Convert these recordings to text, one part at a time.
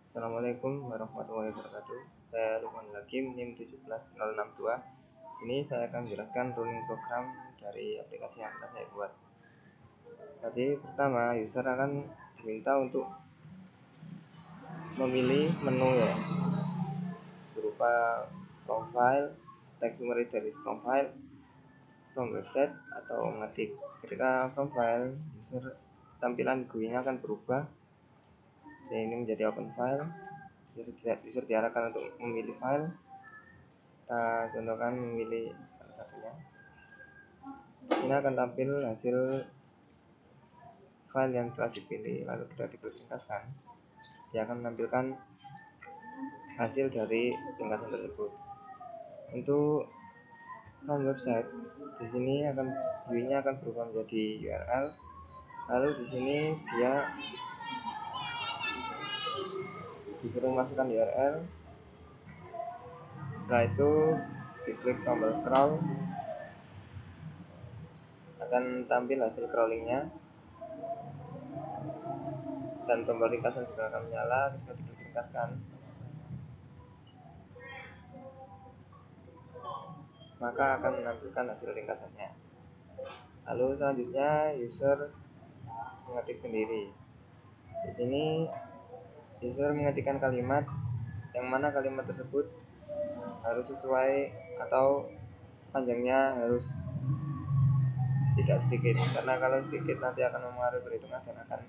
Assalamualaikum warahmatullahi wabarakatuh. Saya Lukman Hakim, NIM 17062. Sini saya akan menjelaskan running program dari aplikasi yang akan saya buat. Jadi pertama, user akan diminta untuk memilih menu ya, berupa from file, text summary dari from file, from website, atau mengetik. Ketika from file, tampilan GUI-nya akan berubah. Jadi ini menjadi open file. User diarahkan untuk memilih file. Kita contohkan memilih salah satunya. Di sini akan tampil hasil file yang telah dipilih, lalu kita diklik ringkaskan. Dia akan menampilkan hasil dari ringkasan tersebut. Untuk from website, di sini UI-nya akan berubah menjadi URL. Lalu di sini dia disuruh masukkan URL. Setelah itu diklik tombol crawl, akan tampil hasil crawlingnya, dan tombol ringkasan juga akan menyala ketika diklik ringkaskan. Maka akan menampilkan hasil ringkasannya. Lalu selanjutnya user mengetik sendiri. Di sini user mengetikkan kalimat yang mana kalimat tersebut harus sesuai atau panjangnya harus tidak sedikit, karena kalau sedikit nanti akan mempengaruhi perhitungan dan akan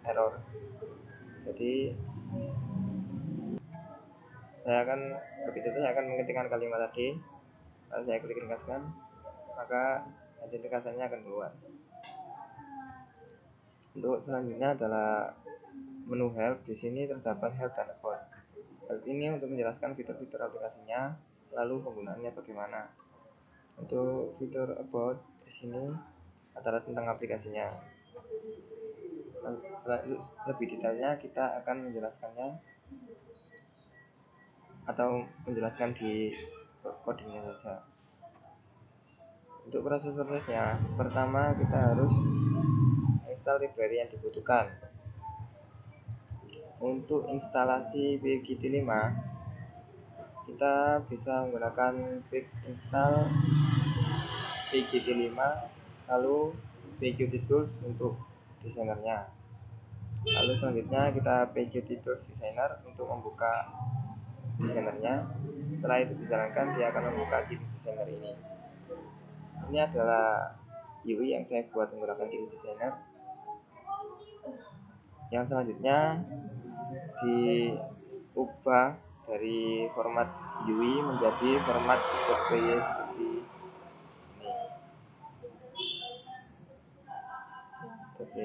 error. Jadi saya akan mengetikkan kalimat tadi, lalu saya klik ringkaskan, maka hasil ringkasannya akan keluar. Untuk selanjutnya adalah menu help. Di sini terdapat help dan about. Help ini untuk menjelaskan fitur-fitur aplikasinya, lalu penggunaannya bagaimana. Untuk fitur about di sini adalah tentang aplikasinya. Lebih detailnya kita akan menjelaskannya atau menjelaskan di codingnya saja. Untuk proses-prosesnya, pertama kita harus install library yang dibutuhkan. Untuk instalasi PGT5, kita bisa menggunakan pip install PGT5, lalu PGT Tools untuk desainernya. Lalu selanjutnya kita PGT Tools Designer untuk membuka desainernya. Setelah itu dijalankan, dia akan membuka Qt Designer ini. Ini adalah UI yang saya buat menggunakan Qt Designer. Yang selanjutnya diubah dari format UI menjadi format .py seperti ini.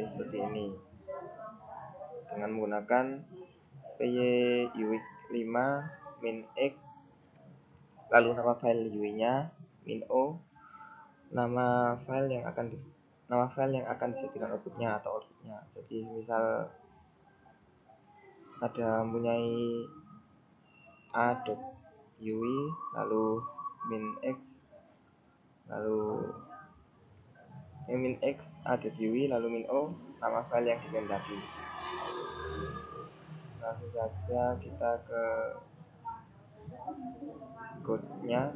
Seperti ini dengan menggunakan py_UI5 min_x, lalu nama file UI-nya min_o, nama file yang akan dijadikan outputnya atau outputnya. Jadi misal ada mempunyai a.ui, lalu min_x, lalu min_x a.ui, lalu min_o, nama file yang dikehendaki. Langsung saja kita ke code-nya.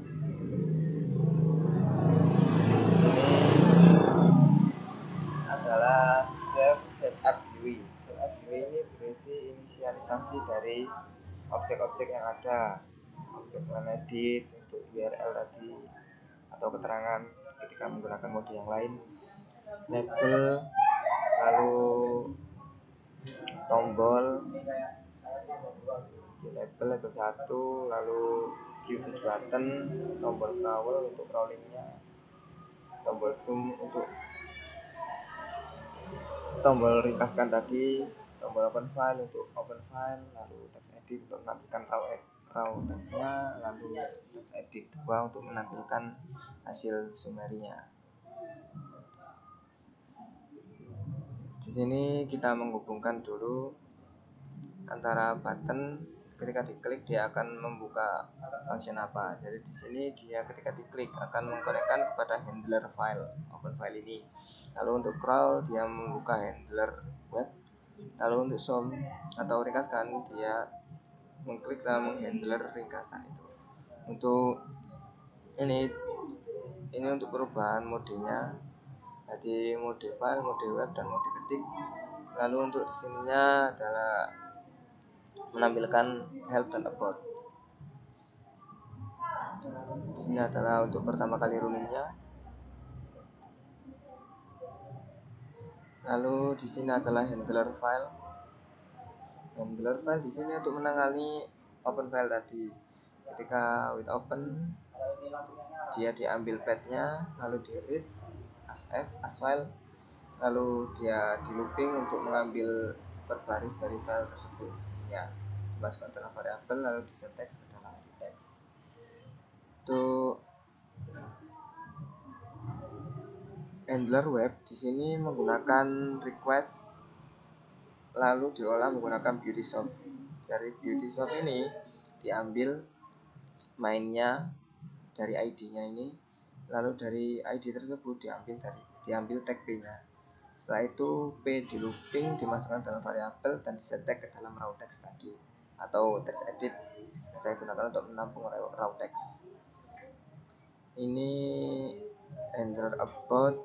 Di sini adalah dev setup UI. Setup UI ini berisi inisialisasi dari objek-objek yang ada, objek edit untuk URL tadi atau keterangan ketika menggunakan mode yang lain, label, lalu tombol label 1, lalu QBus button, tombol crawl untuk crawlingnya, tombol zoom untuk tombol ringkaskan tadi, tombol open file untuk open file, lalu text edit untuk menampilkan raw text-nya, lalu text edit 2 untuk menampilkan hasil summary-nya. Di sini kita menghubungkan dulu antara button, ketika diklik dia akan membuka function apa. Jadi di sini dia ketika diklik akan mengkonekkan kepada handler file open file ini. Lalu untuk crawl dia membuka handler web. Lalu untuk zoom atau ringkaskan dia mengklik dalam handler ringkasan itu. Untuk ini untuk perubahan modenya, jadi mode file, mode web, dan mode ketik. Lalu untuk di sininya adalah menampilkan help dan about. Di sini adalah untuk pertama kali runningnya. Lalu di sini adalah handler file. Handler file di sini untuk menangani open file tadi. Ketika with open, dia diambil path-nya, lalu di read as file, lalu dia di looping untuk mengambil per baris dari file tersebut. Isinya dimasukkan dalam variabel, lalu di set text ke dalam teks. Untuk handler web di sini menggunakan request, lalu diolah menggunakan beauty shop. Dari beauty shop ini diambil mainnya dari ID-nya ini, lalu dari ID tersebut diambil tag P-nya. Setelah itu P di looping, dimasukkan dalam variabel dan diset tag ke dalam raw text tadi atau text edit yang saya gunakan untuk menampung raw text. Ini handler about.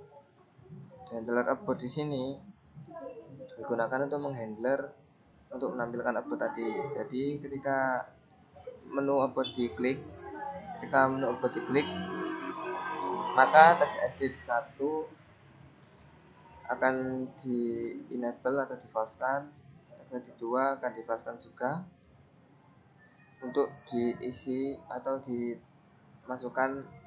Handler about di sini digunakan untuk menghandler untuk menampilkan about tadi. Jadi ketika menu about diklik, maka text edit 1 akan di enable atau di falsekan, text edit 2 akan di falsekan juga untuk diisi atau dimasukkan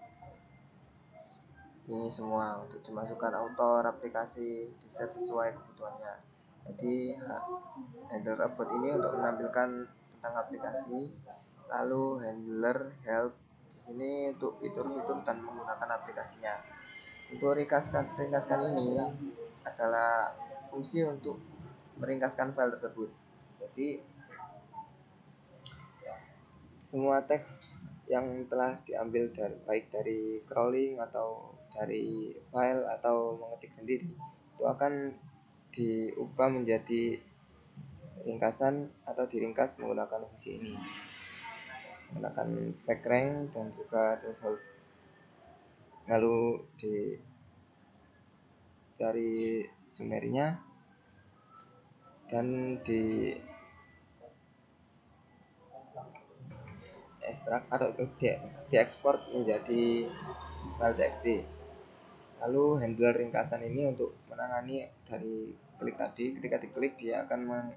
ini semua, untuk dimasukkan author aplikasi, di set sesuai kebutuhannya. Jadi handler about ini untuk menampilkan tentang aplikasi, lalu handler help di sini untuk fitur-fitur dan menggunakan aplikasinya. Untuk ringkaskan ini adalah fungsi untuk meringkaskan file tersebut. Jadi semua teks yang telah diambil baik dari crawling atau dari file atau mengetik sendiri itu akan diubah menjadi ringkasan atau diringkas menggunakan fungsi ini, menggunakan backrank dan juga threshold. Lalu dicari summary-nya dan di ekstrak atau diekspor menjadi file txt. Lalu handler ringkasan ini untuk menangani dari klik tadi. Ketika diklik dia akan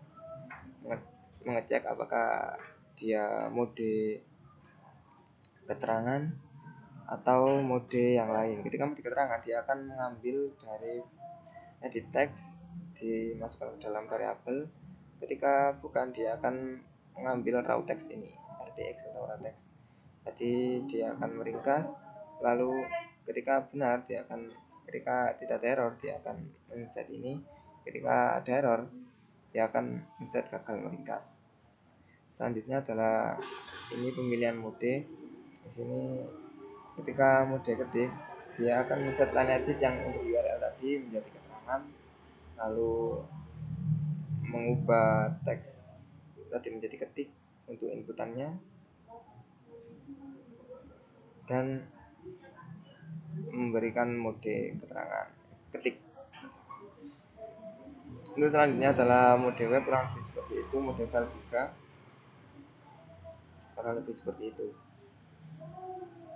mengecek apakah dia mode keterangan atau mode yang lain. Ketika mode keterangan dia akan mengambil dari edit text, dimasukkan ke dalam variabel. Ketika bukan, dia akan mengambil raw text ini, RTX atau raw text. Jadi dia akan meringkas, lalu ketika benar ketika tidak ada error dia akan men-set ini. Ketika ada error dia akan men-set gagal meringkas. Selanjutnya adalah ini pemilihan mode. Di sini ketika mode ketik dia akan men-set line edit yang untuk URL tadi menjadi keterangan, lalu mengubah teks tadi menjadi ketik untuk inputannya dan memberikan mode keterangan ketik. Lalu selanjutnya adalah mode web, kurang lebih seperti itu. Mode file juga kurang lebih seperti itu.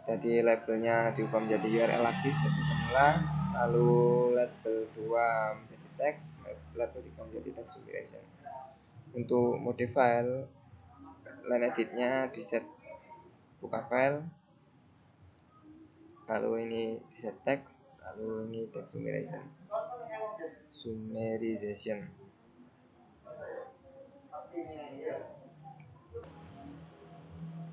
Jadi labelnya diubah menjadi URL lagi seperti semula, lalu label 2 menjadi teks, label 3 menjadi text summation. Untuk mode file, line editnya di set buka file, lalu ini di set teks, lalu ini text summarization.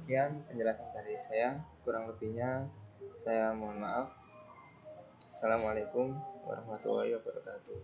Sekian penjelasan dari saya, kurang lebihnya saya mohon maaf. Assalamualaikum warahmatullahi wabarakatuh.